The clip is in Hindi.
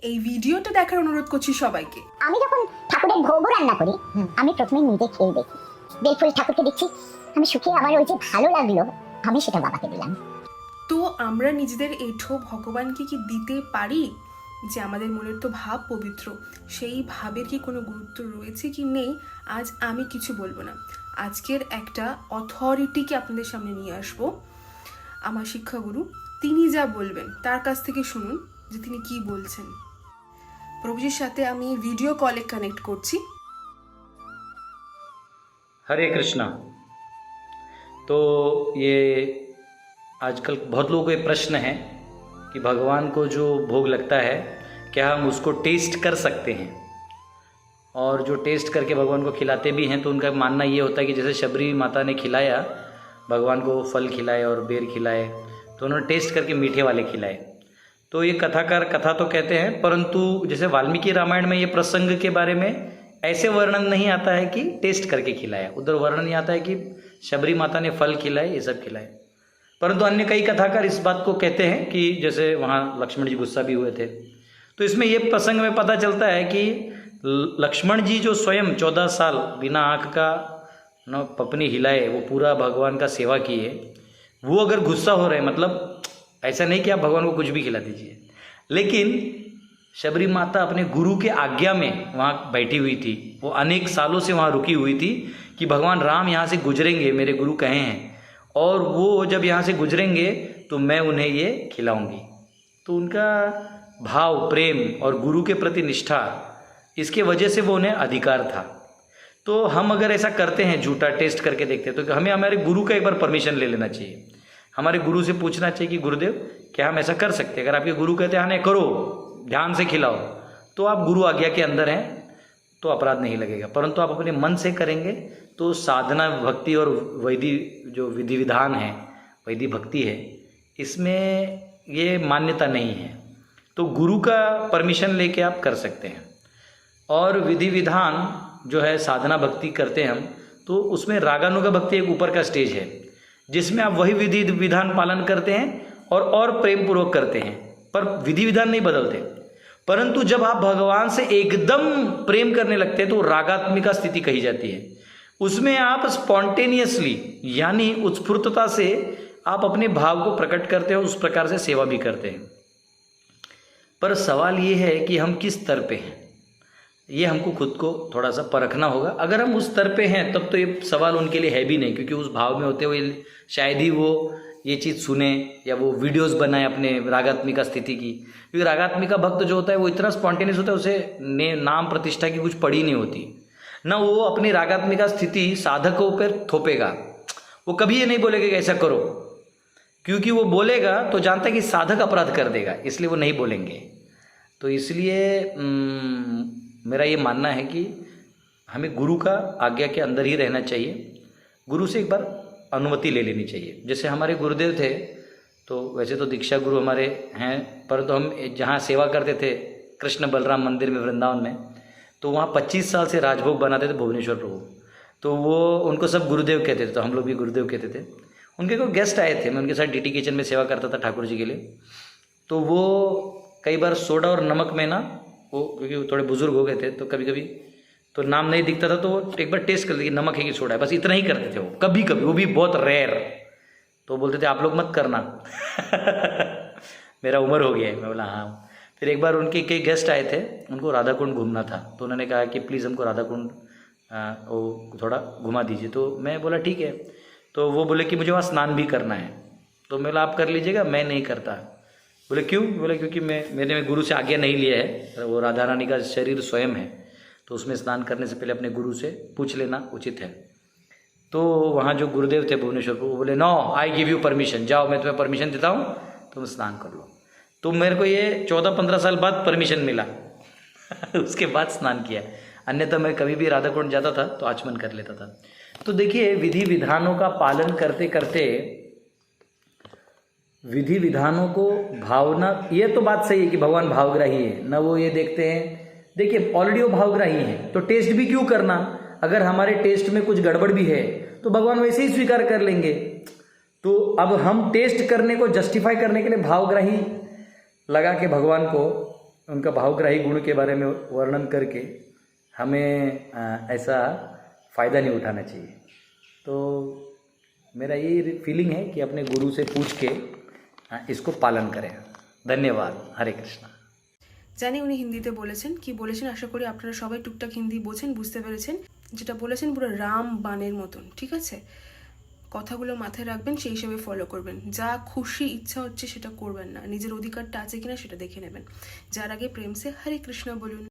এই ভিডিওটা দেখার অনুরোধ করছি সবাইকে। আমি যখন ঠাকুরের ভোগ রান্না করি আমি প্রথমে নিজে খেয়ে দেখি, বেলফুল ঠাকুরকে দিচ্ছি, আমি সুখে আমার ওই যে ভালো লাগলো আমি সেটা বাবাকে দিলাম। তো আমরা নিজেদের এঁঠো ভগবানকে কি দিতে পারি? যে আমাদের মনের তো ভাব পবিত্র, সেই ভাবের কি কোনো গুরুত্ব রয়েছে কি নেই আজ আমি কিছু বলবো না। আজকের একটা অথরিটিকে আপনাদের সামনে নিয়ে আসবো, আমার শিক্ষাগুরু। তিনি যা বলবেন তার কাছ থেকে শুনুন যে তিনি কি বলছেন। প্রভুজির সাথে আমি ভিডিও কলে কানেক্ট করছি। हरे कृष्णा। तो ये आजकल बहुत लोगों को ये प्रश्न है कि भगवान को जो भोग लगता है क्या हम उसको टेस्ट कर सकते हैं, और जो टेस्ट करके भगवान को खिलाते भी हैं तो उनका मानना ये होता है कि जैसे शबरी माता ने खिलाया भगवान को, फल खिलाए और बेर खिलाए, तो उन्होंने टेस्ट करके मीठे वाले खिलाए। तो ये कथाकार कथा तो कहते हैं, परंतु जैसे वाल्मीकि रामायण में ये प्रसंग के बारे में ऐसे वर्णन नहीं आता है कि टेस्ट करके खिलाया। उधर वर्णन ये आता है कि शबरी माता ने फल खिलाए, ये सब खिलाए। परंतु अन्य कई कथाकार इस बात को कहते हैं कि जैसे वहाँ लक्ष्मण जी गुस्सा भी हुए थे, तो इसमें ये प्रसंग में पता चलता है कि लक्ष्मण जी जो स्वयं 14 साल बिना आँख का न पपनी हिलाए वो पूरा भगवान का सेवा किए, वो अगर गुस्सा हो रहे, मतलब ऐसा नहीं कि आप भगवान को कुछ भी खिला दीजिए, लेकिन शबरी माता अपने गुरु के आज्ञा में वहाँ बैठी हुई थी, वो अनेक सालों से वहाँ रुकी हुई थी कि भगवान राम यहाँ से गुजरेंगे, मेरे गुरु कहे हैं, और वो जब यहाँ से गुजरेंगे तो मैं उन्हें ये खिलाऊंगी। तो उनका भाव, प्रेम और गुरु के प्रति निष्ठा, इसके वजह से वो उन्हें अधिकार था। तो हम अगर ऐसा करते हैं, झूठा टेस्ट करके देखते हैं, तो हमें हमारे गुरु का एक बार परमिशन ले लेना चाहिए। हमारे गुरु से पूछना चाहिए कि गुरुदेव क्या हम ऐसा कर सकते हैं? अगर आपके गुरु कहते हैं हाँ नहीं करो, ध्यान से खिलाओ, तो आप गुरु आज्ञा के अंदर हैं तो अपराध नहीं लगेगा। परंतु आप अपने मन से करेंगे तो साधना, भक्ति और वैदिक जो विधि विधान है, वैदिक भक्ति है, इसमें ये मान्यता नहीं है। तो गुरु का परमिशन लेके आप कर सकते हैं। और विधि विधान जो है, साधना भक्ति करते हैं हम, तो उसमें रागानुगा भक्ति एक ऊपर का स्टेज है जिसमें आप वही विधि विधान पालन करते हैं और प्रेम पूर्वक करते हैं, पर विधि विधान नहीं बदलते। परंतु जब आप भगवान से एकदम प्रेम करने लगते हैं तो रागात्मिका स्थिति कही जाती है। उसमें आप स्पॉन्टेनियसली यानी उत्स्फूर्तता से आप अपने भाव को प्रकट करते हो, उस प्रकार से सेवा भी करते हैं। पर सवाल ये है कि हम किस स्तर पे हैं, ये हमको खुद को थोड़ा सा परखना होगा। अगर हम उस स्तर पे हैं तब तो ये सवाल उनके लिए है भी नहीं, क्योंकि उस भाव में होते हुए शायद ही वो ये चीज़ सुने या वो वीडियोस बनाए अपने रागात्मिका स्थिति की। क्योंकि रागात्मिका भक्त जो होता है वो इतना स्पॉन्टेनियस होता है, उसे नाम प्रतिष्ठा की कुछ पड़ी नहीं होती ना, वो अपनी रागात्मिका स्थिति साधकों पर थोपेगा। वो कभी ये नहीं बोलेगा कि ऐसा करो, क्योंकि वो बोलेगा तो जानता है कि साधक अपराध कर देगा, इसलिए वो नहीं बोलेंगे। तो इसलिए मेरा ये मानना है कि हमें गुरु का आज्ञा के अंदर ही रहना चाहिए। गुरु से एक बार अनुमति ले लेनी चाहिए। जैसे हमारे गुरुदेव थे, तो वैसे तो दीक्षा गुरु हमारे हैं, परंतु हम जहाँ सेवा करते थे कृष्ण बलराम मंदिर में वृंदावन में, तो वहाँ 25 साल से राजभोग बनाते थे भुवनेश्वर प्रभु। तो वो उनको सब गुरुदेव कहते थे, तो हम लोग भी गुरुदेव कहते थे। उनके कोई गेस्ट आए थे, मैं उनके साथ डीटी किचन में सेवा करता था ठाकुर जी के लिए। तो वो कई बार सोडा और नमक में ना, वो क्योंकि थोड़े बुजुर्ग हो गए थे तो कभी कभी तो नाम नहीं दिखता था, तो वो एक बार टेस्ट कर लेते कि नमक है कि सोडा है, बस इतना ही करते थे वो। कभी कभी, वो भी बहुत रेयर। तो बोलते थे आप लोग मत करना मेरा उम्र हो गया है। मैं बोला हाँ। फिर एक बार उनके कई गेस्ट आए थे, उनको राधा कुंड घूमना था, तो उन्होंने कहा कि प्लीज़ हमको राधा कुंड वो थोड़ा घुमा दीजिए। तो मैं बोला ठीक है। तो वो बोले कि मुझे वहाँ स्नान भी करना है। तो मैं बोला आप कर लीजिएगा, मैं नहीं करता। बोले क्यों? बोले क्योंकि मैंने गुरु से आज्ञा नहीं लिया है, वो राधा रानी का शरीर स्वयं है, तो उसमें स्नान करने से पहले अपने गुरु से पूछ लेना उचित है। तो वहाँ जो गुरुदेव थे भुवनेश्वर को, वो बोले no I give you permission, जाओ मैं तुम्हें परमिशन देता हूँ, तुम स्नान कर लो। तो मेरे को ये 14-15 साल बाद परमिशन मिला उसके बाद स्नान किया, अन्यथा मैं कभी भी राधा कुंड जाता था तो आचमन कर लेता था। तो देखिए, विधि विधानों का पालन करते करते, विधि विधानों को भावना, ये तो बात सही है कि भगवान भावग्राही है ना, वो ये देखते हैं। देखिए ऑलरेडी वो भावग्राही है, तो टेस्ट भी क्यों करना? अगर हमारे टेस्ट में कुछ गड़बड़ भी है तो भगवान वैसे ही स्वीकार कर लेंगे। तो अब हम टेस्ट करने को जस्टिफाई करने के लिए भावग्राही लगा के भगवान को उनका भावग्राही गुण के बारे में वर्णन करके हमें ऐसा फ़ायदा नहीं उठाना चाहिए। तो मेरा ये फीलिंग है कि अपने गुरु से पूछ के इसको पालन करें। धन्यवाद। हरे कृष्णा। জানি উনি হিন্দিতে বলেছেন, কি বলেছেন আশা করি আপনারা সবাই টুকটাক হিন্দি বোঝেন, বুঝতে পেরেছেন। যেটা বলেছেন পুরো রাম বাণের মতন, ঠিক আছে? কথাগুলো মাথায় রাখবেন, সেই হিসেবে ফলো করবেন। যা খুশি ইচ্ছা হচ্ছে সেটা করবেন না, নিজের অধিকারটা আছে কিনা সেটা দেখে নেবেন। যার আগে প্রেম সে হরে কৃষ্ণ বলুন।